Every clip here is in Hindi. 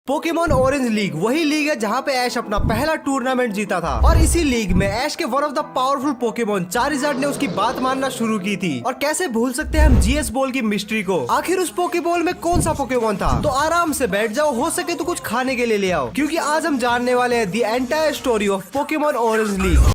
पोकेमॉन ऑरेंज लीग वही लीग है जहाँ पे ऐश अपना पहला टूर्नामेंट जीता था और इसी लीग में ऐश के one of the powerful Pokemon Charizard ने उसकी बात मानना शुरू की थी। और कैसे भूल सकते हैं हम जीएस बॉल की मिस्ट्री को। आखिर उस पोकेबॉल में कौन सा पोकेमॉन था? तो आराम से बैठ जाओ, हो सके तो कुछ खाने के लिए ले आओ, क्योंकि आज हम जानने वाले हैं the entire story of Pokemon orange league.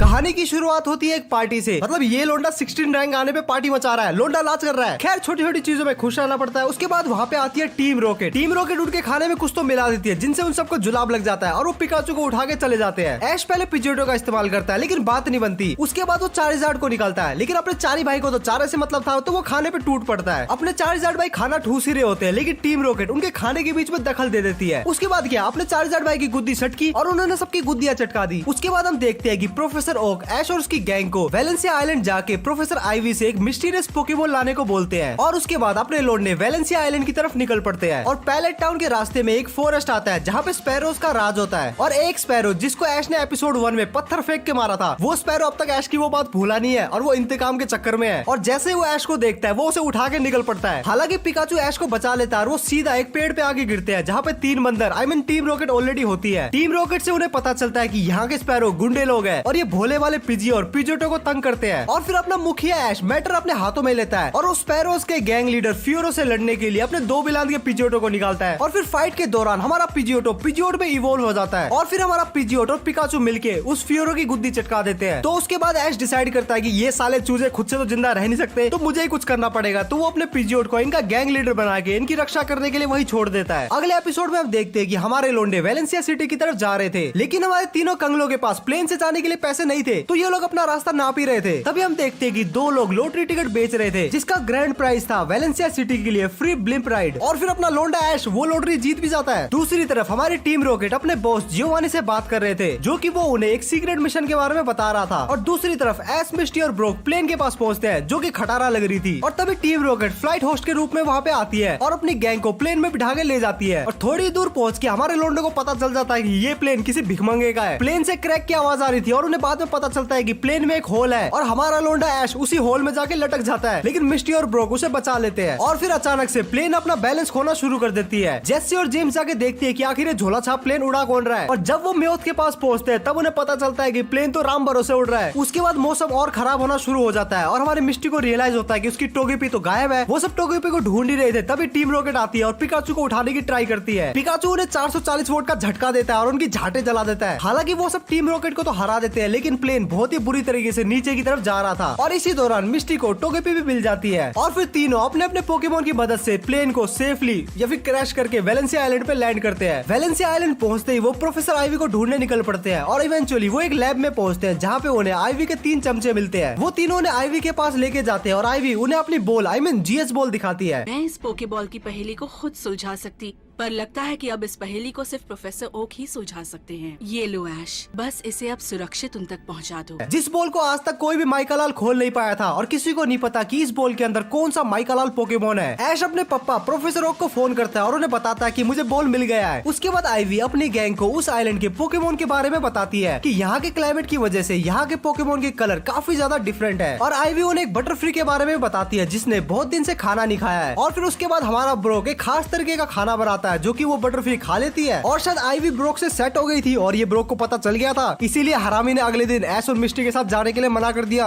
कहानी की शुरुआत होती है एक पार्टी से। मतलब ये लोंडा 16 रैंक आने पे पार्टी मचा रहा है, लोंडा नाच कर रहा है। खैर छोटी छोटी चीजों में खुश रहना पड़ता है। उसके बाद वहाँ पे आती है टीम रॉकेट। टीम रॉकेट उनके खाने में कुछ तो मिला देती है जिनसे उन सबको जुलाब लग जाता है और वो पिकाचू को उठा के चले जाते हैं। ऐश पहले पिजेटो का इस्तेमाल करता है लेकिन बात नहीं बनती। उसके बाद वो चारिज़ार्ड को निकालता है, लेकिन अपने चारी भाई को तो चारे से मतलब था, तो वो खाने पे टूट पड़ता है। अपने चारिज़ार्ड भाई खाना ठूस ही रहे होते हैं, लेकिन टीम रॉकेट उनके खाने के बीच में दखल दे देती है। उसके बाद क्या, अपने चारिज़ार्ड भाई की गुद्दी सटकी और उन्होंने सबकी गुद्दियां चटका दी। उसके बाद हम देखते हैं कि प्रोफेसर ओक ऐश और की गैंग को वेलेंसिया आइलैंड जाके प्रोफेसर आईवी से एक मिस्टीरियस पोकेमॉन लाने को बोलते हैं और उसके बाद अपने लौंडे वेलेंसिया आइलैंड की तरफ निकल पड़ते हैं। और पैलेट टाउन के रास्ते में एक फॉरेस्ट आता है जहाँ पे स्पैरोज का राज होता है। और एक स्पैरो जिसको ऐश ने एपिसोड 1 में पत्थर फेंक के मारा था, वो स्पैरो अब तक ऐश की वो बात भूला नहीं है और वो इंतकाम के चक्कर में है। और जैसे वो ऐश को देखता है वो उसे उठा के निकल पड़ता है। हालांकि पिकाचू ऐश को बचा लेता है और वो सीधा एक पेड़ पे आके गिरते हैं जहाँ पे 3 बंदर टीम रॉकेट ऑलरेडी होती है। टीम रॉकेट से उन्हें पता चलता है कि यहाँ के स्पैरो गुंडे लोग हैं और ये भोले वाले पिजी और पिजोटो को तंग करते हैं। और फिर अपना मुखिया ऐश मैटर अपने हाथों में लेता है और उस स्पैरोज के गैंग लीडर फ्योरो से लड़ने के लिए अपने 2 बिलांद के पिजियोटो को निकालता है। और फिर फाइट के दौरान हमारा पिजियोटो में इवॉल्व हो जाता है और फिर हमारा पिजियोटो और पिकाचू मिलके उस फ्योरो की गुद्दी चटका देते हैं। तो उसके बाद ऐश डिसाइड करता है कि ये साले चूजे खुद से तो जिंदा रह नहीं सकते, तो मुझे ही कुछ करना पड़ेगा। तो वो अपने पिजियोटो को इनका गैंग लीडर बना के इनकी रक्षा करने के लिए वही छोड़ देता है। अगले एपिसोड में हम देखते हैं कि हमारे लोंडे वेलेंसिया सिटी की तरफ जा रहे थे, लेकिन हमारे तीनों कंगलों के पास प्लेन से जाने के लिए पैसे नहीं थे, तो ये लोग अपना रास्ता नाप ही रहे थे। तभी हम देखते हैं कि 2 लोग लॉटरी टिकट बेच रहे थे जिसका ग्रैंड प्राइज था वेलेंसिया सिटी के लिए फ्री ब्लिम्प राइड। और फिर अपना लोंडा ऐश वो लॉटरी जीत भी जाता है। दूसरी तरफ हमारी टीम रॉकेट अपने बॉस जियोवानी से बात कर रहे थे, जो कि वो उन्हें एक सीक्रेट मिशन के बारे में बता रहा था। और दूसरी तरफ ऐश, मिस्टी और ब्रोक प्लेन के पास पहुंचते हैं जो कि खटारा लग रही थी। और तभी टीम रॉकेट फ्लाइट होस्ट के रूप में वहाँ पे आती है और अपनी गैंग को प्लेन में बिठा के ले जाती है। और थोड़ी दूर पहुंच के हमारे लोंडे को पता चल जाता है कि ये प्लेन किसी भिखमंगे का है। प्लेन से क्रैक की आवाज आ रही थी और उन्हें बाद में पता चलता है कि प्लेन में एक होल है और हमारा लोंडा ऐश उसी होल में जाके लटक जाता है, लेकिन मिस्टी और ब्रोक उसे बचा लेते हैं। और फिर अचानक से प्लेन अपना बैलेंस खोना शुरू कर देती है। जेसी और जेम्स जाके देखती है कि आखिर ये झोला छाप प्लेन उड़ा कौन रहा है। और जब वो म्योथ के पास पहुंचते हैं तब उन्हें पता चलता है कि प्लेन तो राम भरोसे उड़ रहा है। उसके बाद मौसम और खराब होना शुरू हो जाता है और हमारी मिस्टी को रियलाइज होता है कि उसकी टोगेपी तो गायब है। वो सब टोगेपी को ढूंढ ही रहे थे। तभी टीम रॉकेट आती है और पिकाचू को उठाने की ट्राई करती है। पिकाचू उन्हें 440 वोल्ट का झटका देता है और उनकी झाटे जला देता है। हालांकि वो सब टीम रॉकेट को तो हरा देते हैं, लेकिन प्लेन बहुत ही बुरी तरीके से नीचे की तरफ जा रहा था। और इसी दौरान मिस्टी को टोगेपी भी मिल जाती है और फिर तीनों अपने अपने पोकेमॉन की मदद से प्लेन को सेफली या फिर क्रैश करके वेलेंसिया आइलैंड पे लैंड करते हैं। वेलेंसिया आइलैंड पहुंचते ही वो प्रोफेसर आईवी को ढूंढने निकल पड़ते हैं और इवेंचुअली वो एक लैब में पहुंचते हैं जहाँ पे उन्हें आईवी के 3 चमचे मिलते हैं। वो तीनों उन्हें आईवी के पास लेके जाते हैं और आईवी उन्हें अपनी बॉल जीएस बॉल दिखाती है। मैं इस पोकेबॉल की पहेली को खुद सुलझा सकती, पर लगता है कि अब इस पहेली को सिर्फ प्रोफेसर ओक ही सुलझा सकते हैं। ये लो ऐश, बस इसे अब सुरक्षित उन तक पहुंचा दो। जिस बॉल को आज तक कोई भी माइकालाल खोल नहीं पाया था और किसी को नहीं पता कि इस बॉल के अंदर कौन सा माइकालाल पोकेमॉन है। ऐश अपने पापा प्रोफेसर ओक को फोन करता है और उन्हें बताता है कि मुझे बॉल मिल गया है। उसके बाद आईवी अपनी गैंग को उस आइलैंड के पोकेमॉन के बारे में बताती है कि यहाँ के क्लाइमेट की वजह से यहाँ के पोकेमॉन के कलर काफी ज्यादा डिफरेंट है। और आईवी उन्हें एक बटरफ्री के बारे में बताती है जिसने बहुत दिन से खाना नहीं खाया है। और फिर उसके बाद हमारा ब्रोक एक खास तरीके का खाना बनाता है जो कि वो बटरफ्री खा लेती है। और शायद आईवी ब्रोक से सेट हो गई थी और ये ब्रोक को पता चल गया था, इसीलिए हरामी ने अगले दिन ऐश और मिस्टी के साथ जाने के लिए मना कर दिया।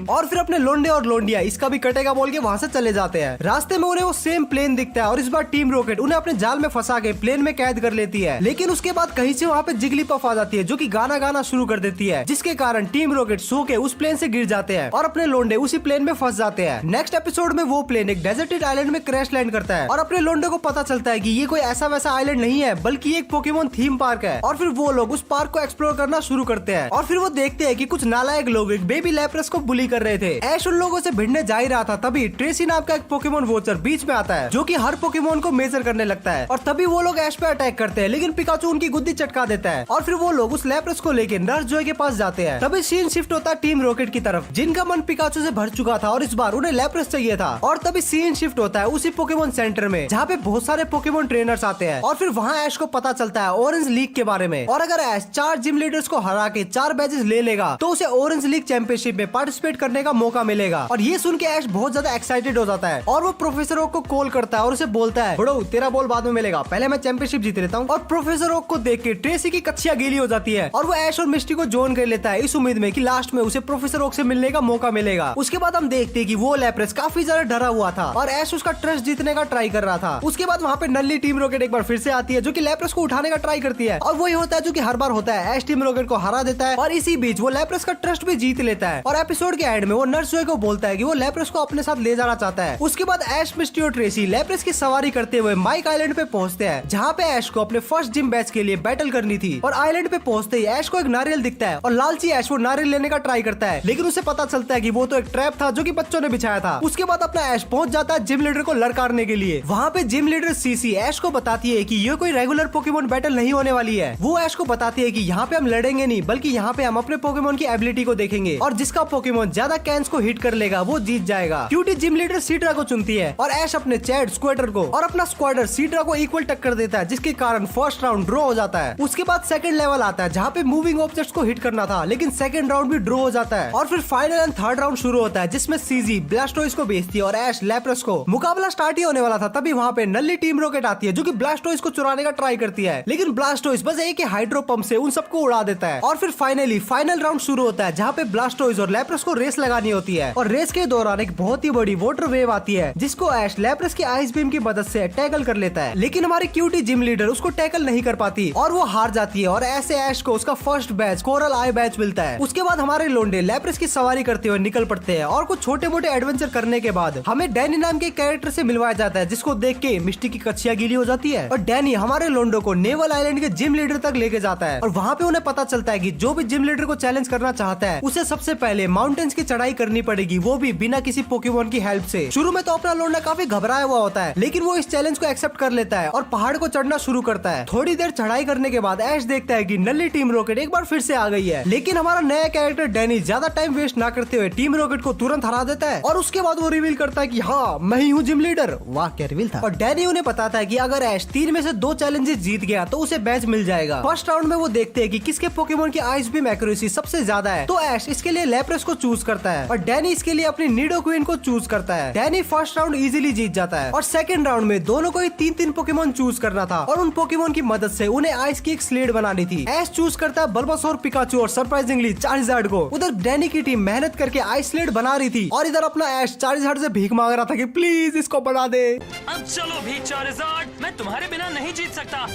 और फिर अपने लोंडे और लोंडिया इसका भी कटेगा बोल के वहाँ से चले जाते हैं। रास्ते में उन्हें वो सेम प्लेन दिखता है और इस बार टीम रॉकेट उन्हें अपने जाल में फंसा के प्लेन में कैद कर लेती है। लेकिन उसके बाद कहीं से वहाँ पे जिगलीपफ आ जाती है जो कि गाना गाना शुरू कर देती है, जिसके कारण टीम रॉकेट सो के उस प्लेन से गिर जाते हैं और अपने लोंडे उसी प्लेन में फंस जाते हैं। नेक्स्ट एपिसोड में वो प्लेन एक डेजर्टेड आइलैंड में क्रैश लैंड करता है और अपने लोंडे को पता चलता है कि ये कोई ऐसा वैसा आइलैंड नहीं है बल्कि एक पोकेमॉन थीम पार्क है। और फिर वो लोग उस पार्क को एक्सप्लोर करना शुरू करते हैं और फिर वो देखते हैं कि कुछ नालायक लोग एक बेबी लैप्रेस को बुली कर रहे थे। ऐश उन लोगों से भिड़ने जा ही रहा था, तभी ट्रेसी नाम का एक पोकेमॉन वॉचर बीच में आता है जो कि हर पोकेमॉन को मेजर करने लगता है। और तभी वो लोग ऐश पे अटैक करते हैं, लेकिन पिकाचू उनकी गुद्दी चटका देता है और फिर वो लोग उस लैप्रेस को लेके नर्स जॉय के पास जाते हैं। तभी सीन शिफ्ट होता है टीम रॉकेट की तरफ, जिनका मन पिकाचू से भर चुका था और इस बार उन्हें लैप्रेस चाहिए था। और तभी सीन शिफ्ट होता है उसी पोकेमॉन सेंटर में जहाँ पे बहुत सारे पोकेमॉन पोकेमोन ट्रेनर्स आते हैं और फिर वहाँ ऐश को पता चलता है ऑरेंज लीग के बारे में। और अगर ऐश 4 जिम लीडर्स को हरा के 4 बैजेस ले लेगा तो उसे ऑरेंज लीग चैंपियनशिप में पार्टिसिपेट करने का मौका मिलेगा। और ये सुन के ऐश बहुत ज्यादा एक्साइटेड हो जाता है और वो प्रोफेसर ओक को कॉल करता है और उसे बोलता है बड़ो तेरा बॉल बाद में मिलेगा, पहले मैं चैंपियनशिप जीत लेता हूँ। और प्रोफेसर ओक को देख के ट्रेसी की कच्चियां गीली हो जाती है और वो ऐश और मिस्टी को जोन कर लेता है इस उम्मीद में कि लास्ट में उसे प्रोफेसर ओक से मिलने का मौका मिलेगा। उसके बाद हम देखते हैं कि वो लैप्रेस काफी ज्यादा डरा हुआ था और ऐश उसका ट्रस्ट जीतने का ट्राई कर रहा था। उसके बाद वहाँ पे नल्ली टीम रॉकेट एक बार फिर से आती है जो कि लैप्रेस को उठाने का ट्राई करती है और वही होता है जो कि हर बार होता है, ऐश टीम रॉकेट को हरा देता है और इसी बीच वो लैप्रेस का ट्रस्ट भी जीत लेता है। और एपिसोड के एंड में वो नर्स जोय को बोलता है कि वो लैप्रेस को अपने साथ ले जाना चाहता है। उसके बाद ऐश, मिस्टी और ट्रेसी लैप्रेस की सवारी करते हुए माइक आइलैंड पे पहुंचते हैं जहाँ पे ऐश को अपने फर्स्ट जिम बैच के लिए बैटल करनी थी। और आइलैंड पे पहुंचते ही ऐश को एक नारियल दिखता है और लालची ऐश वो नारियल लेने का ट्राई करता है लेकिन उसे पता चलता है कि वो तो एक ट्रैप था जो कि बच्चों ने बिछाया था। उसके बाद अपना ऐश पहुंच जाता है जिम लीडर को लड़कारने के लिए। वहाँ पे जिम लीडर सीसी ऐश को बताती है कि ये कोई रेगुलर पोकेमोन बैटल नहीं होने वाली है। वो ऐश को बताती है कि यहाँ पे हम लड़ेंगे नहीं बल्कि यहाँ पे हम अपने पोकेमोन की एबिलिटी को देखेंगे और जिसका पोकेमोन ज्यादा कैंस को हिट कर लेगा वो जीत जाएगा। क्यूटी जिम लीडर सीड्रा को चुनती है और ऐश अपने चैड स्क्वाडर को और अपना स्क्वाडर सीड्रा को इक्वल टक्कर देता है जिसके कारण फर्स्ट राउंड ड्रॉ हो जाता है। उसके बाद सेकंड लेवल आता है जहाँ पे मूविंग ऑब्जेक्ट्स को हिट करना था लेकिन सेकंड राउंड भी ड्रॉ हो जाता है। और फिर फाइनल एंड थर्ड राउंड शुरू होता है जिसमें सीजी ब्लास्टोइस को भेजती है और ऐश लैप्रेस को। मुकाबला स्टार्ट ही होने वाला था तभी वहाँ पे नल्ली टीम रॉकेट आती है जो कि ब्लास्टोइस को चुराने का ट्राई करती है लेकिन ब्लास्टोइस बस एक ही हाइड्रो पंप से उन सबको उड़ा देता है। और फिर फाइनली फाइनल राउंड शुरू होता है जहाँ पे ब्लास्टोइस और लैप्रेस को रेस लगानी होती है और रेस के दौरान एक बहुत ही बड़ी वाटर वेव आती है जिसको ऐश लैप्रेस की आइस बीम की मदद से टैकल कर लेता है लेकिन हमारी क्यूटी जिम लीडर उसको टैकल नहीं कर पाती और वो हार जाती है और ऐसे ऐश को उसका फर्स्ट बैच कोरल आई बैच मिलता है। उसके बाद हमारे लोंडे लैप्रेस की सवारी करते हुए निकल पड़ते हैं और कुछ छोटे मोटे एडवेंचर करने के बाद हमें डैनी नाम के कैरेक्टर से मिलवाया जाता है जिसको देख के मिस्टी की कच्चियां गीली हो जाती है और डैनी हमारे लोंडो को नेवल आइलैंड के जिम लीडर तक लेके जाता है और वहाँ पे उन्हें पता चलता है कि जो भी जिम लीडर को चैलेंज करना चाहता है उसे सबसे पहले माउंटेन्स की चढ़ाई करनी पड़ेगी, वो भी बिना किसी पोकेमोन की हेल्प से। शुरू में तो अपना लोंडा काफी घबराया हुआ होता है लेकिन वो इस चैलेंज को एक्सेप्ट कर लेता है और पहाड़ को चढ़ना शुरू करता है। थोड़ी देर चढ़ाई करने के बाद ऐश देखता है कि नल्ली टीम रॉकेट एक बार फिर से आ गई है लेकिन हमारा नया कैरेक्टर डैनी ज्यादा टाइम वेस्ट ना करते हुए टीम रॉकेट को तुरंत हरा देता है और उसके बाद वो रिवील करता है कि हाँ मैं ही हूँ जिम लीडर। वाह क्या रिवील था। और डैनी उन्हें बताता है कि अगर ऐश 3 में से 2 चैलेंजेस जीत गया तो उसे बैच मिल जाएगा। फर्स्ट राउंड में वो देखते हैं कि किसके पोकेमोन की आइस बीम एक्यूरेसी सबसे ज्यादा है तो ऐश इसके लिए लैप्रेस को चूज करता है और डैनी इसके लिए अपनी निडोक्विन को चूज करता है। डैनी फर्स्ट राउंड इजीली जीत जाता है और सेकंड राउंड में दोनों को ही 3-3 पोकेमोन चूज करना था और उन पोकेमोन की मदद से उन्हें आइस की एक स्लेड बनानी थी। ऐश चूज करता है बल्बासोर, पिकाचू और सरप्राइजिंगली चार्जर्ड को। उधर डैनी की टीम मेहनत करके आइस स्लेड बना रही थी और इधर अपना ऐश चार्जर्ड से भीख मांग रहा था कि प्लीज इसको बना दे। अब चलो भी चार्जर्ड, मैं तुम्हारे बिना नहीं जीत सकता।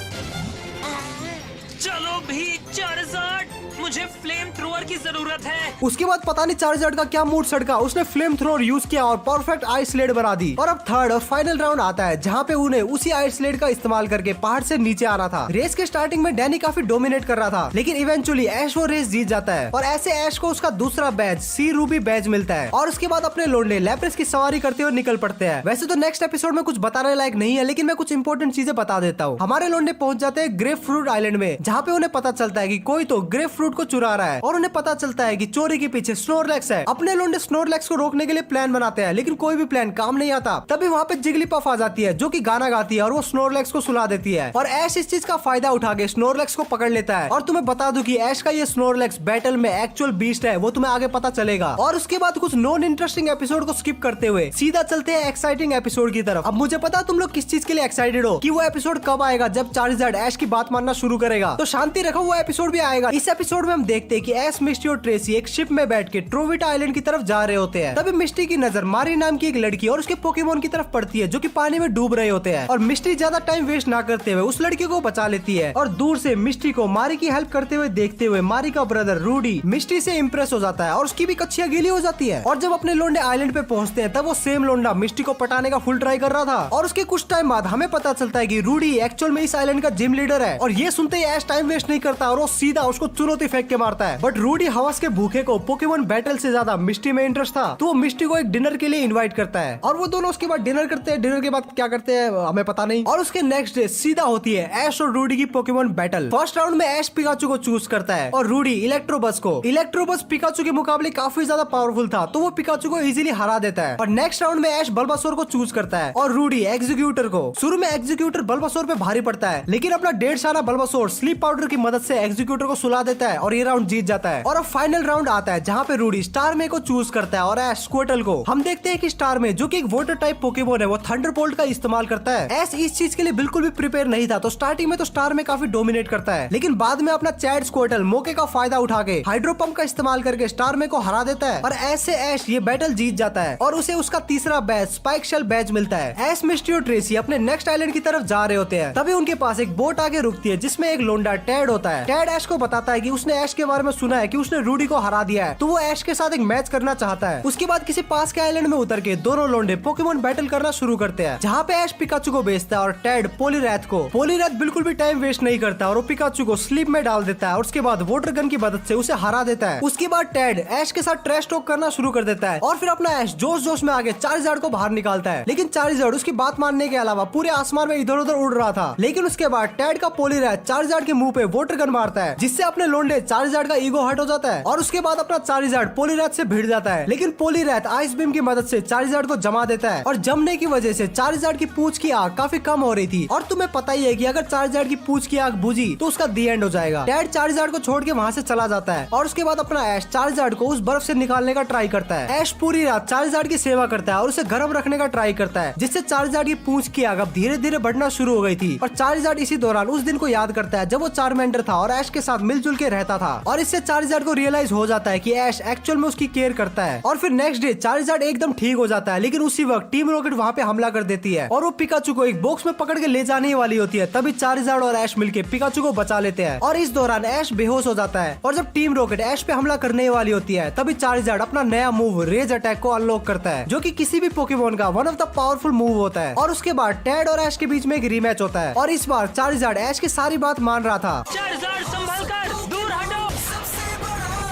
चलो भी चार्जर्ड, मुझे फ्लेम थ्रोअर की जरूरत है। उसके बाद पता नहीं चार्जर्ड का क्या मूड सड़का, उसने फ्लेम थ्रोअर यूज किया और परफेक्ट आइस स्लेड बना दी। और अब थर्ड और फाइनल राउंड आता है जहाँ पे उन्हें उसी आइस स्लेड का इस्तेमाल करके पहाड़ से नीचे आना था। रेस के स्टार्टिंग में डैनी काफी डोमिनेट कर रहा था लेकिन इवेंचुअली ऐश वो रेस जीत जाता है और ऐसे ऐश को उसका दूसरा बैच सी रूबी बैच मिलता है और उसके बाद अपने लोंडे लैप्रेस की सवारी करते हुए निकल पड़ते हैं। वैसे तो नेक्स्ट एपिसोड में कुछ बताने लायक नहीं है लेकिन मैं कुछ इंपॉर्टेंट चीजें बता देता हूँ। हमारे लोंडे पहुंच जाते हैं ग्रेप फ्रूट आइलैंड में जहाँ पे उन्हें पता चलता है कि कोई तो ग्रेप फ्रूट को चुरा रहा है और उन्हें पता चलता है कि चोरी के पीछे स्नोरलैक्स है। अपने लोंडे स्नोरलैक्स को रोकने के लिए प्लान बनाते हैं लेकिन कोई भी प्लान काम नहीं आता। तभी वहाँ पे जिगलीपफ आ जाती है जो कि गाना गाती है और वो स्नोरलैक्स को सुला देती है और ऐश इस चीज का फायदा उठा के स्नोरलैक्स को पकड़ लेता है। और तुम्हें बता दूं कि ऐश का ये स्नोरलैक्स बैटल में एक्चुअल बीस्ट है, वो तुम्हें आगे पता चलेगा। और उसके बाद कुछ नॉन इंटरेस्टिंग एपिसोड को स्किप करते हुए सीधा चलते हैं एक्साइटिंग एपिसोड की तरफ। अब मुझे पता तुम लोग किस चीज के लिए एक्साइटेड हो कि वो एपिसोड कब आएगा, जब चार्जर्ड ऐश की बात मानना शुरू करेगा। तो शांति रखो, वो एपिसोड भी आएगा। इस एपिसोड में हम देखते हैं कि ऐश, मिस्टी और ट्रेसी एक शिप में बैठ के ट्रोविटा आइलैंड की तरफ जा रहे होते हैं। तभी मिस्टी की नजर मारी नाम की एक लड़की और उसके पोकेमोन की तरफ पड़ती है जो कि पानी में डूब रहे होते हैं और मिस्टी ज्यादा टाइम वेस्ट ना करते हुए उस लड़की को बचा लेती है और दूर से मिस्टी को मारी की हेल्प करते हुए देखते हुए मारी का ब्रदर रूडी मिस्टी से इम्प्रेस हो जाता है और उसकी भी कच्चियां गीली हो जाती है। और जब अपने लोंडे आइलैंड पे पहुंचते हैं तब वो सेम लोंडा मिस्टी को पटाने का फुल ट्राई कर रहा था और उसके कुछ टाइम बाद हमें पता चलता है कि रूडी एक्चुअल में इस आइलैंड का जिम लीडर है। और ये सुनते ही ऐश टाइम वेस्ट नहीं करता और वो सीधा उसको चुनौती फेंक के मारता है। बट रूडी हवस के भूखे को पोकेमोन बैटल से ज्यादा मिस्टी में इंटरेस्ट था, तो वो मिस्टी को एक डिनर के लिए इन्वाइट करता है और वो दोनों उसके बाद डिनर करते हैं। डिनर के बाद क्या करते हैं हमें पता नहीं। और उसके नेक्स्ट डे सीधा होती है ऐश और रूडी की पोकेमोन बैटल। फर्स्ट राउंड में ऐश पिकाचू को चूज करता है और रूडी इलेक्ट्रोबस को। इलेक्ट्रोबस पिकाचू के मुकाबले काफी ज्यादा पावरफुल था, तो वो पिकाचू को इजीली हरा देता है। और नेक्स्ट राउंड में ऐश बल्बासोर को चूज करता है और रूडी एग्जीक्यूटर को। शुरू में एग्जीक्यूटर बल्बासोर पे भारी पड़ता है, लेकिन अपना 1.5 साल बल्बासोर स्लीप पाउडर की मदद से एग्जीक्यूटर को सुला देता है और ये राउंड जीत जाता है। और अब फाइनल राउंड आता है जहाँ पे रूडी स्टारमे को चूज करता है और ऐश स्क्विर्टल को। हम देखते हैं कि स्टारमे जो कि एक वाटर टाइप पोकेमोन है, वो थंडरबोल्ट का इस्तेमाल करता है। ऐश इस चीज के लिए बिल्कुल भी प्रिपेयर नहीं था, तो स्टार्टिंग में तो स्टारमे काफी डोमिनेट करता है, लेकिन बाद में अपना चैड स्क्विर्टल मौके का फायदा उठा के हाइड्रो पंप का इस्तेमाल करके स्टारमे को हरा देता है और ऐसे ऐश ये बैटल जीत जाता है और उसे उसका तीसरा बैच स्पाइक शेल बैच मिलता है। ऐश, मिस्टी और ट्रेसी अपने नेक्स्ट आइलैंड की तरफ जा रहे होते हैं, तभी उनके पास एक बोट आगे रुकती है जिसमें एक लोंडा टैड होता है। टैड ऐश को बताता है कि उसने ऐश के बारे में सुना है कि उसने रूडी को हरा दिया है, तो वो ऐश के साथ एक मैच करना चाहता है। उसके बाद किसी पास के आइलैंड में उतर के दोनों लोंडे पोकेमोन बैटल करना शुरू करते हैं, जहाँ पे ऐश पिकाचू को बेचता है और टैड पोलीरैथ को। पोलीरैथ बिल्कुल भी टाइम वेस्ट नहीं करता और वो पिकाचू को स्लीप में डाल देता है और उसके बाद वाटर गन की मदद से उसे हरा देता है। उसके बाद टैड ऐश के साथ ट्रैश टॉक करना शुरू कर देता है और फिर अपना ऐश जोश जोश में आगे चार्जर को बाहर निकालता है, लेकिन चार्जर उसकी बात मानने के अलावा पूरे आसमान में इधर उधर उड़ रहा था। लेकिन उसके बाद टैड का पोलीरैथ चार्जर के मुंह पे वाटर गन मारता है, जिससे अपने लोंडे चार्जर का ईगो हर्ट हो जाता है और उसके बाद अपना चार्जर पोलीरैथ से भिड़ जाता है। लेकिन पोलीरैथ आइस बीम की मदद से चार्जर को जमा देता है और जमने की वजह से चार्जर की पूंछ की आग काफी कम हो रही थी। और तुम्हें पता ही है कि अगर चार्जर की पूंछ की आग बुझी तो उसका दी एंड हो जाएगा। टैड चार्जर को छोड़ के वहाँ से चला जाता है और उसके बाद अपना ऐश चार्जर को उस बर्फ से निकालने का ट्राई करता है। ऐश पूरी रात चार्जर की सेवा करता है और उसे गर्म रखने का ट्राई करता है, जिससे चार्जर की पूंछ की आग अब धीरे धीरे बढ़ना शुरू हो गई थी। और चार्जर इसी दौरान उस दिन को याद करता है जब वो चार्मेंडर था और ऐश के साथ मिलजुल के रहता था, और इससे चार्जर को रियलाइज हो जाता है कि ऐश एक्चुअल में उसकी केयर करता है। और फिर नेक्स्ट डे चार्जर एकदम ठीक हो जाता है, लेकिन उसी वक्त टीम रॉकेट वहाँ पे हमला कर देती है और वो पिकाचू को एक बॉक्स में पकड़ के ले जाने वाली होती है। तभी चार्जर और ऐश मिलके पिकाचू को बचा लेते हैं और इस दौरान ऐश बेहोश हो जाता है। और जब टीम रॉकेट ऐश पे हमला करने वाली होती है, तभी चार्जर अपना नया मूव रेज अटैक को अनलॉक करता है, जो कि किसी भी पोकेमोन का one of the powerful move होता है। और उसके बाद टैड और ऐश के बीच में एक रीमैच होता है और इस बार चार्जर ऐश की सारी बात मान रहा था। चार्जर संभल कर, दूर हटो।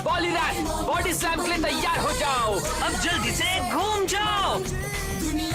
पॉलीरैथ, बॉडी स्लैम के लिए तैयार हो जाओ। अब जल्दी से घूम जाओ।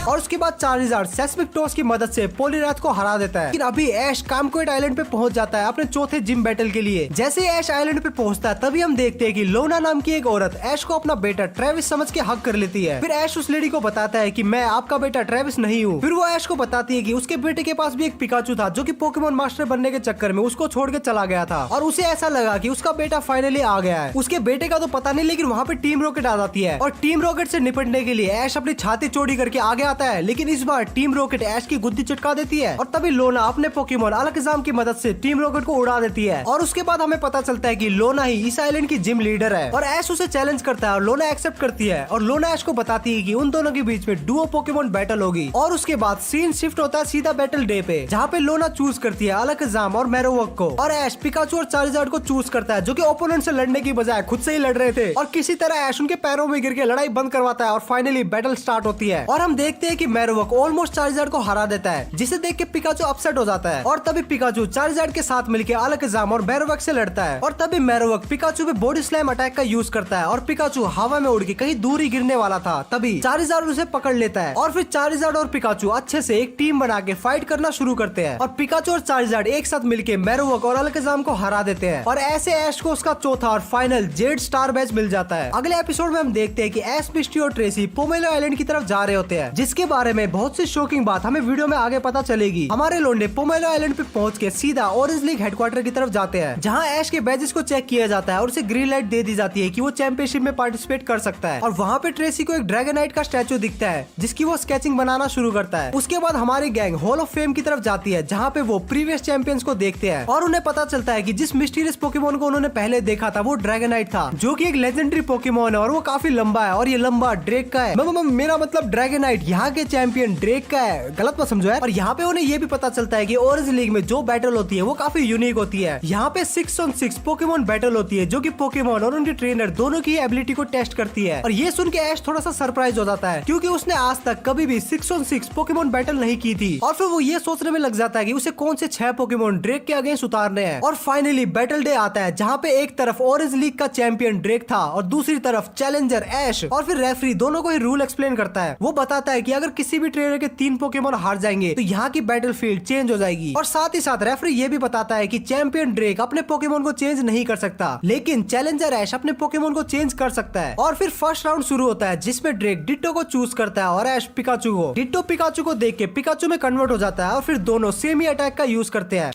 और उसके बाद चार्जर सेस्मिक टॉस की मदद से पोलीरैथ को हरा देता है। लेकिन अभी ऐश कामकोएड आइलैंड पे पहुंच जाता है अपने चौथे जिम बैटल के लिए। जैसे ही ऐश आइलैंड पे पहुंचता है, तभी हम देखते हैं कि लोना नाम की एक औरत ऐश को अपना बेटा ट्रेविस समझ के हक कर लेती है। फिर ऐश उस लेडी को बताता है कि मैं आपका बेटा ट्रेविस नहीं हूँ। फिर वो ऐश को बताती है कि उसके बेटे के पास भी एक पिकाचू था, जो कि पोकेमोन मास्टर बनने के चक्कर में उसको छोड़ के चला गया था और उसे ऐसा लगा कि उसका बेटा फाइनली आ गया है। उसके बेटे का तो पता नहीं, लेकिन वहाँ पे टीम रॉकेट आ जाती है और टीम रॉकेट से निपटने के लिए ऐश अपनी छाती चौड़ी करके आगे आता है, लेकिन इस बार टीम रॉकेट ऐश की गुद्दी चटका देती है और तभी लोना अपने पोकेमोन अलकजाम की मदद से टीम रॉकेट को उड़ा देती है। और उसके बाद हमें पता चलता है कि लोना ही इस आइलैंड की जिम लीडर है और ऐश उसे चैलेंज करता है और लोना एक्सेप्ट करती है और लोना ऐश को बताती है कि उन दोनों के बीच में डुओ पोकेमोन बैटल होगी। और उसके बाद सीन शिफ्ट होता है सीधा बैटल डे पे, जहाँ पे लोना चूज करती है अलकजाम और मैरोवक को और ऐश पिकाचू और चार्जर को चूज करता है, जो कि ओपोनेंट से लड़ने की बजाय खुद से ही लड़ रहे थे। और किसी तरह ऐश उनके पैरों में गिर के लड़ाई बंद करवाता है और फाइनली बैटल स्टार्ट होती है और हम देखते हैं कि मैरोवक ऑलमोस्ट चार्जर को हरा देता है, जिसे देख के पिकाचू अपसेट हो जाता है। और तभी पिकाचू चार्जर के साथ मिलकर अलकजाम और मैरोवक से लड़ता है और तभी मैरोवक पिकाचू पे बॉडी स्लैम अटैक का यूज करता है और पिकाचू हवा में उड़ के कहीं दूर ही गिरने वाला था। तभी चार्जर उसे पकड़ लेता है और फिर चार्जर और पिकाचू अच्छे से एक टीम बना के फाइट करना शुरू करते हैं और पिकाचू और चार्जर एक साथ मिलके मैरोवक और अलकजाम को हरा देते हैं और ऐसे ऐश को उसका चौथा और फाइनल जेड स्टार बैच मिल जाता है। अगले एपिसोड में हम देखते हैं कि ऐश, मिस्टी और ट्रेसी पोमेलो आइलैंड की तरफ जा रहे होते हैं, जिसके बारे में बहुत सी शॉकिंग बात हमें वीडियो में आगे पता चलेगी। हमारे लोंडे पोमेलो आइलैंड पे पहुंच के सीधा ऑरेंज लीग हेडक्वार्टर की तरफ जाते हैं, जहां ऐश के बैजेस को चेक किया जाता है और उसे ग्रीन लाइट दे दी जाती है कि वो चैंपियनशिप में पार्टिसिपेट कर सकता है। और वहाँ पे ट्रेसी को एक ड्रैगनाइट का स्टैचू दिखता है, जिसकी वो स्केचिंग बनाना शुरू करता है। उसके बाद हमारी गैंग हॉल ऑफ फेम की तरफ जाती है, जहाँ पे वो प्रीवियस चैंपियंस को देखते हैं और उन्हें पता चलता है कि जिस मिस्टीरियस पोकेमोन को उन्होंने पहले देखा था वो ड्रैगनाइट था, जो कि एक लेजेंडरी पोकेमोन है और वो काफी लंबा है और ये लंबा ड्रेक का है। मेरा मतलब ड्रैगनाइट। यहाँ के चैंपियन ड्रेक का है, गलत मत समझो है। और यहाँ पे उन्हें ये भी पता चलता है कि ऑरेंज लीग में जो बैटल होती है वो काफी यूनिक होती है। यहाँ पे 6on6 पोकेमोन बैटल होती है जो कि पोकेमोन और उनके ट्रेनर दोनों की एबिलिटी को टेस्ट करती है। और ये सुन के ऐश थोड़ा सा सरप्राइज हो जाता है क्योंकि उसने आज तक कभी भी 6on6 पोकेमोन बैटल नहीं की थी। और फिर वो ये सोचने में लग जाता है कि उसे कौन से 6 पोकेमोन ड्रेक के अगेंस्ट उतारने हैं। और फाइनली बैटल डे आता है जहाँ पे एक तरफ ऑरेंज लीग का चैंपियन ड्रेक था और दूसरी तरफ चैलेंजर ऐश। और फिर रेफरी दोनों को ही रूल एक्सप्लेन करता है। वो बताता है कि अगर किसी भी ट्रेनर के 3 पोकेमोन हार जाएंगे तो यहाँ की बैटलफील्ड चेंज हो जाएगी। और साथ ही साथ रेफरी ये भी बताता है कि चैंपियन ड्रेक अपने पोकेमोन को चेंज नहीं कर सकता, लेकिन चैलेंजर ऐश अपने पोकेमोन को चेंज कर सकता है। और फिर फर्स्ट राउंड शुरू होता है जिसमें ड्रेक डिट्टो को चूज करता है और ऐश पिकाचू को। डिट्टो पिकाचू को देख के पिकाचू में कन्वर्ट हो जाता है और फिर दोनों सेम ही अटैक का यूज करते हैं।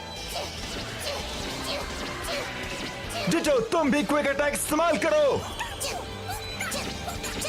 डिटो, तुम भी क्विक अटैक इस्तेमाल करो।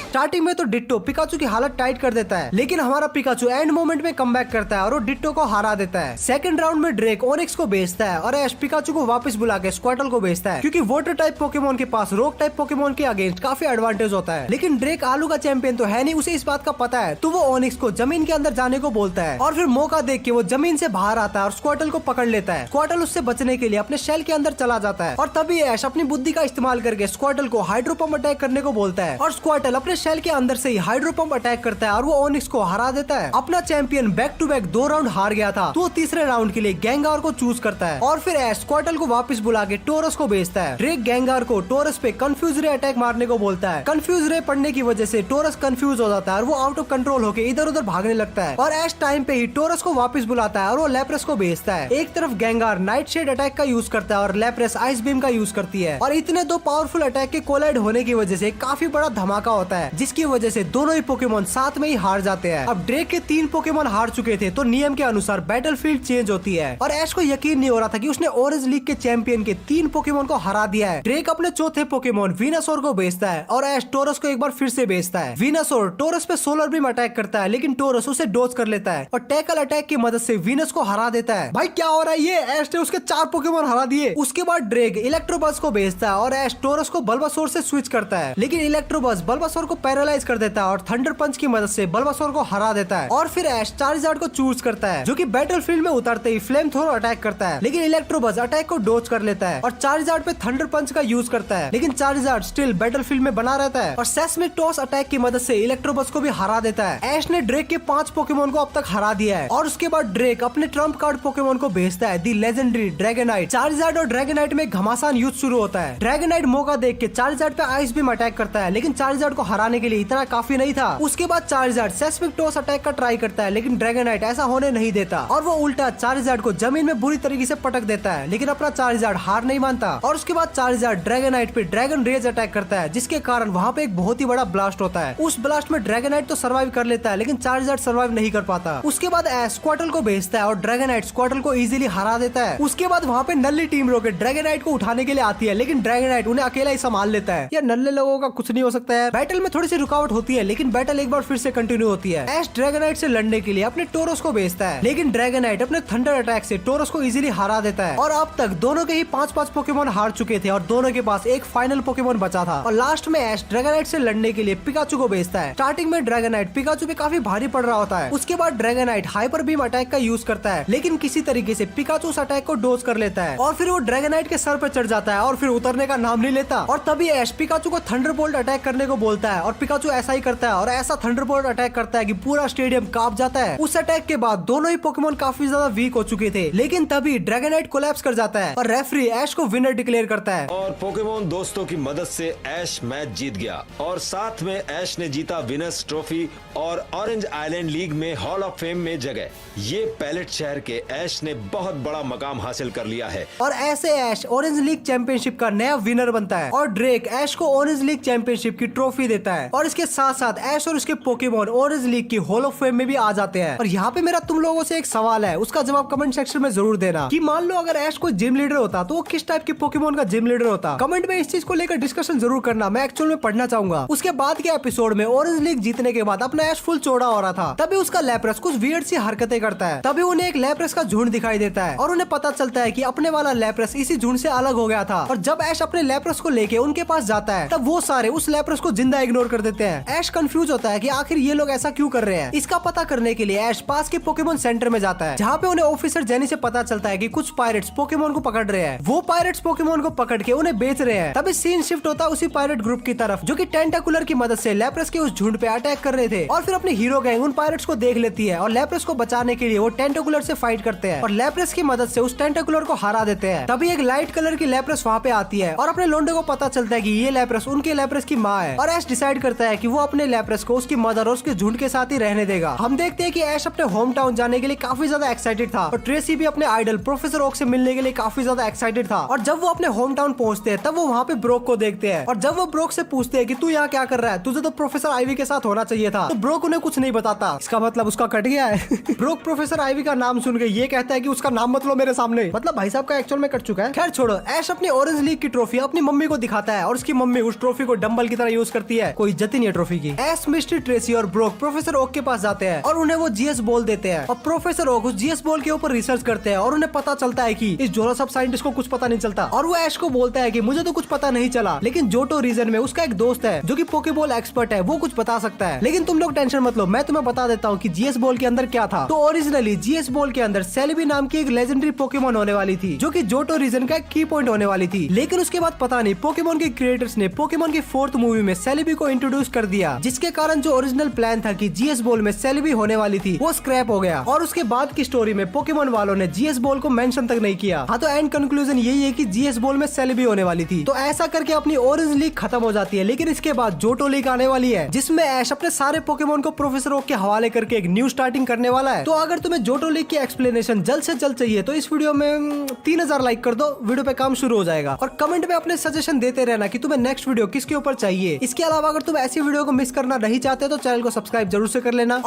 स्टार्टिंग में तो डिट्टो पिकाचू की हालत टाइट कर देता है, लेकिन हमारा पिकाचू एंड मोमेंट में कमबैक करता है और वो डिट्टो को हरा देता है। सेकंड राउंड में ड्रेक ओनिक्स को भेजता है और ऐश पिकाचू को वापस बुला के स्क्वाटल को भेजता है क्योंकि वाटर टाइप पोकेमोन के पास रोक टाइप पोकेमोन के अगेंस्ट काफी एडवांटेज होता है। लेकिन ड्रेक आलू का चैंपियन तो है नहीं, उसे इस बात का पता है, तो वो ओनिक्स को जमीन के अंदर जाने को बोलता है। और फिर मौका देख के वो जमीन से बाहर आता है और स्क्वाटल को पकड़ लेता है। स्क्वाटल उससे बचने के लिए अपने शेल के अंदर चला जाता है और तभी ऐश अपनी बुद्धि का इस्तेमाल करके स्क्वाटल को हाइड्रोपम्प अटैक करने को बोलता है और स्क्वाटल अपने शेल के अंदर से हाइड्रोपम्प अटैक करता है और वो ओनिक्स को हरा देता है। अपना champion back to back 2 round हार गया था, तो वो तीसरे राउंड के लिए गेंगार को चूज करता है। और फिर ऐश स्क्वाटल को वापस बुला के टोरस को भेजता है। ड्रेक गेंगार को टोरस पे कंफ्यूज रे अटैक मारने को बोलता है। कंफ्यूज रे पड़ने की वजह से टोरस कंफ्यूज हो जाता है और वो आउट ऑफ कंट्रोल होकर इधर उधर भागने लगता है। और ऐश टाइम पे ही टोरस को वापस बुलाता है और वो लैप्रेस को भेजता है। एक तरफ गेंगार नाइट शेड अटैक का यूज करता है और लैप्रेस आइस बीम का यूज करती है। और इतने 2 पावरफुल अटैक के कोलाइड होने की वजह से काफी बड़ा धमाका होता है, जिसकी वजह से दोनों ही पोकेमोन साथ में ही हार जाते हैं। अब ड्रेक के 3 पोकेमोन हार चुके थे, तो नियम के अनुसार बैटलफील्ड चेंज होती है। और ऐश को यकीन नहीं हो रहा था कि उसने ऑरेंज लीग के चैंपियन के 3 पोकेमोन को हरा दिया है। ड्रेक अपने चौथे पोकेमोन वीनासोर को भेजता है और ऐश टोरस को एक बार फिर से भेजता है। वीनासोर टोरस पे सोलर बीम अटैक करता है, लेकिन टोरस उसे डोज कर लेता है और टैकल अटैक की मदद से वीनस को हरा देता है। भाई क्या हो रहा है, ये ऐश ने उसके 4 पोकेमोन हरा दिए। उसके बाद ड्रेक इलेक्ट्रोबस को भेजता है और ऐश टोरस को बल्बासोर से स्विच करता है, लेकिन इलेक्ट्रोबस बल्बासोर को पैरालाइज कर देता है और थंडर पंच की मदद से बल्बासोर को हरा देता है। और फिर ऐश चार्जार्ड को चूज करता है, जो कि बैटलफील्ड में उतरते ही फ्लेम थ्रोर अटैक करता है, लेकिन इलेक्ट्रोबस अटैक को डोज कर लेता है और चार्जार्ड पे थंडर पंच का यूज करता है, लेकिन चार्जार्ड स्टिल बैटलफील्ड में बना रहता है और सेस्मिक टॉस अटैक की मदद से इलेक्ट्रोबस को भी हरा देता है। ऐश ने ड्रेक के 5 पोकेमोन को अब तक हरा दिया है और उसके बाद ड्रेक अपने ट्रम्प कार्ड पोकेमोन को भेजता है, दी लेजेंडरी ड्रैगनाइट। चार्जार्ड और ड्रैगनाइट में घमासान युद्ध शुरू होता है। ड्रैगनाइट मौका देख के चार्जार्ड पे आइस बीम अटैक करता है, लेकिन चार्जार्ड को हराने के लिए इतना काफी नहीं था। उसके बाद चार्जार्ड सेस्मिक टॉस अटैक का ट्राई करता है, लेकिन ड्रैगनाइट ऐसा होने नहीं देता और वो उल्टा चार्जार्ड को जमीन में बुरी तरीके से पटक देता है, लेकिन अपना चार्जार्ड हार नहीं मानता। और उसके बाद चार्जार्ड ड्रैगनाइट पे ड्रैगन रेज अटैक करता है, जिसके कारण वहाँ पे एक बहुत ही बड़ा ब्लास्ट होता है। उस ब्लास्ट में ड्रैगनाइट तो सर्वाइव कर लेता है, लेकिन चार्जार्ड सर्वाइव नहीं कर पाता। उसके बाद ऐश स्क्वाटल को भेजता है और ड्रैगनाइट स्क्वाटल को इजीली हरा देता है। उसके बाद वहाँ पे नल्ली टीम रॉकेट ड्रैगनाइट को उठाने के लिए आती है, लेकिन ड्रैगनाइट उन्हें अकेला ही संभाल लेता है। या नल्ले लोगों का कुछ नहीं हो सकता है। बैटल में थोड़ी सी रुकावट होती है, लेकिन बैटल एक बार फिर से कंटिन्यू होती है। ऐश ड्रैगनाइट से लड़ने के लिए अपने टोरस को भेजता है, लेकिन ड्रैगनाइट अपने थंडर अटैक से टोरस को इजीली हरा देता है। और अब तक दोनों के ही 5-5 पोकेमोन हार चुके थे और दोनों के पास एक फाइनल पोकेमोन बचा था। और लास्ट में ऐश ड्रैगनाइट से लड़ने के लिए पिकाचू को भेजता है। स्टार्टिंग में ड्रैगनाइट पिकाचू पे काफी भारी पड़ रहा होता है। उसके बाद ड्रैगनाइट हाइपर बीम अटैक का यूज करता है, लेकिन किसी तरीके से पिकाचू उस अटैक को डोज कर लेता है और फिर वो ड्रैगनाइट के सर पर चढ़ जाता है और फिर उतरने का नाम नहीं लेता। और तभी ऐश पिकाचू को थंडरबोल्ट अटैक करने को बोलता है और पिकाचू ऐसा ही करता है और ऐसा थंडरबोल्ट अटैक करता है कि पूरा स्टेडियम कांप जाता है। उस अटैक के बाद दोनों ही पोकेमोन काफी ज्यादा वीक हो चुके थे, लेकिन तभी ड्रैगनाइट कोलैप्स कर जाता है और रेफरी ऐश को विनर डिक्लेयर करता है। और पोकेमोन दोस्तों की मदद से ऐश मैच जीत गया और साथ में ऐश ने जीता विनर्स ट्रॉफी और ऑरेंज आइलैंड लीग में हॉल ऑफ फेम में जगह। ये पैलेट शहर के ऐश ने बहुत बड़ा मकाम हासिल कर लिया है और ऐसे ऐश ऑरेंज लीग चैंपियनशिप का नया विनर बनता है और ड्रेक ऐश को ऑरेंज लीग चैंपियनशिप की ट्रॉफी देता है। और इसके साथ साथ ऐश और उसके पोकेमोन ऑरेंज लीग की हॉल ऑफ फेम में भी आ जाते हैं। और यहाँ पे मेरा तुम लोगों से एक सवाल है, उसका जवाब कमेंट सेक्शन में जरूर देना कि मान लो अगर ऐश कोई जिम लीडर होता तो वो किस टाइप के पोकेमोन का जिम लीडर होता। कमेंट में इस चीज को लेकर डिस्कशन जरूर करना, मैं एक्चुअल में पढ़ना चाहूंगा। उसके बाद के एपिसोड में ऑरेंज लीग जीतने के बाद अपना ऐश फुल चौड़ा हो रहा था, तभी उसका लैप्रेस कुछ वियर्ड सी हरकतें करता है। तभी उन्हें एक लैप्रेस का झुंड दिखाई देता है और उन्हें पता चलता है कि अपने वाला लैप्रेस इसी झुंड से अलग हो गया था। और जब ऐश अपने लैप्रेस को लेके उनके पास जाता है, तब वो सारे उस लैप्रेस को जिंदा इग्नोर इग्नोर कर देते हैं। ऐश कंफ्यूज होता है कि आखिर ये लोग ऐसा क्यों कर रहे हैं। इसका पता करने के लिए ऐश पास के पोकेमोन सेंटर में जाता है, जहाँ पे उन्हें ऑफिसर जेनी से पता चलता है कि कुछ पायरेट्स पोकेमोन को पकड़ रहे हैं। वो पायरेट्स पोकेमोन को पकड़ के उन्हें बेच रहे हैं। तभी सीन शिफ्ट होता है उसी पायरेट ग्रुप की तरफ, जो कि टेंटाकुलर की मदद से लैप्रेस के उस झुंड पे अटैक कर रहे थे। और फिर अपनी हीरो गैंग उन पायरेट्स को देख लेती है और लैप्रेस को बचाने के लिए वो टेंटाकुलर से फाइट करते हैं और लैप्रेस की मदद से उस टेंटाकुलर को हरा देते हैं। तभी एक लाइट कलर की लैप्रेस वहाँ पे आती है और अपने लोंडे को पता चलता है कि ये लैप्रेस उनके लैप्रेस की माँ है। और ऐश डिसाइड करता है कि वो अपने लैप्रेस को उसकी मदर और उसके झुंड के साथ ही रहने देगा। हम देखते हैं कि ऐश अपने होम टाउन जाने के लिए काफी ज्यादा एक्साइटेड था और ट्रेसी भी अपने आइडल प्रोफेसर ओक से मिलने के लिए काफी ज्यादा एक्साइटेड था। और जब वो अपने होम टाउन पहुंचते हैं तब वो वहाँ पे ब्रोक को देखते हैं और जब वो ब्रोक से पूछते हैं कि तू यहाँ क्या कर रहा है, तुझे तो प्रोफेसर आईवी के साथ होना चाहिए था, तो ब्रोक उन्हें कुछ नहीं बताता। इसका मतलब उसका कट गया है। ब्रोक प्रोफेसर आईवी का नाम सुन के ये कहता है कि उसका नाम मत लो मेरे सामने, मतलब भाई साहब का एक्चुअल में कट चुका है। खैर छोड़ो, ऐश अपनी ऑरेंज लीग की ट्रॉफी अपनी मम्मी को दिखाता है और उसकी मम्मी उस ट्रॉफी को डंबल की तरह यूज करती है। कोई इज्जत ही नहीं है ट्रॉफी की। ऐश, मिस्टर ट्रेसी और ब्रोक प्रोफेसर ओक के पास जाते हैं और उन्हें वो जीएस बॉल देते हैं और प्रोफेसर ओक उस जीएस बॉल के ऊपर रिसर्च करते हैं और उन्हें पता चलता है कि इस जोरा सब साइंटिस्ट को कुछ पता नहीं चलता। और वो ऐश को बोलता है कि मुझे तो कुछ पता नहीं चला, लेकिन जोटो रीजन में उसका एक दोस्त है जो कि पोकेबॉल एक्सपर्ट है, वो कुछ बता सकता है। लेकिन तुम लोग टेंशन मत लो, मैं तुम्हें बता देता हूँ कि जीएस बॉल के अंदर क्या था। तो ओरिजिनली जीएस बॉल के अंदर सेलेबी नाम की एक लेजेंडरी पोकेमोन होने वाली थी, जो कि जोटो रीजन का एक की पॉइंट होने वाली थी। लेकिन उसके बाद पता नहीं पोकेमोन के क्रिएटर्स ने पोकेमोन की 4th मूवी में सेलेबी को इंट्रोड्यूस कर दिया, जिसके कारण जो ओरिजिनल प्लान था कि जीएस बॉल में सेलेबी होने वाली थी वो स्क्रैप हो गया। और उसके बाद की स्टोरी में पोकेमोन वालों ने जीएस बॉल को मेंशन तक नहीं किया। हाँ, तो एंड कंक्लूजन यही है कि जीएस बॉल में सेलेबी होने वाली थी। तो ऐसा करके अपनी ऑरेंज लीग खत्म हो जाती है। लेकिन इसके बाद जोटो लीग आने वाली है, जिसमें ऐश अपने सारे पोकेमोन को प्रोफेसर ओक के हवाले करके एक न्यू स्टार्टिंग करने वाला है। तो अगर तुम्हें जोटो लीग की एक्सप्लेनेशन जल्द से जल्द चाहिए तो इस वीडियो में 3000 लाइक कर दो, वीडियो पे काम शुरू हो जाएगा। और कमेंट में अपने सजेशन देते रहना कि तुम्हें नेक्स्ट वीडियो किसके ऊपर चाहिए। इसके अलावा अगर तुम ऐसी वीडियो को मिस करना नहीं चाहते तो चैनल को सब्सक्राइब जरूर से कर लेना।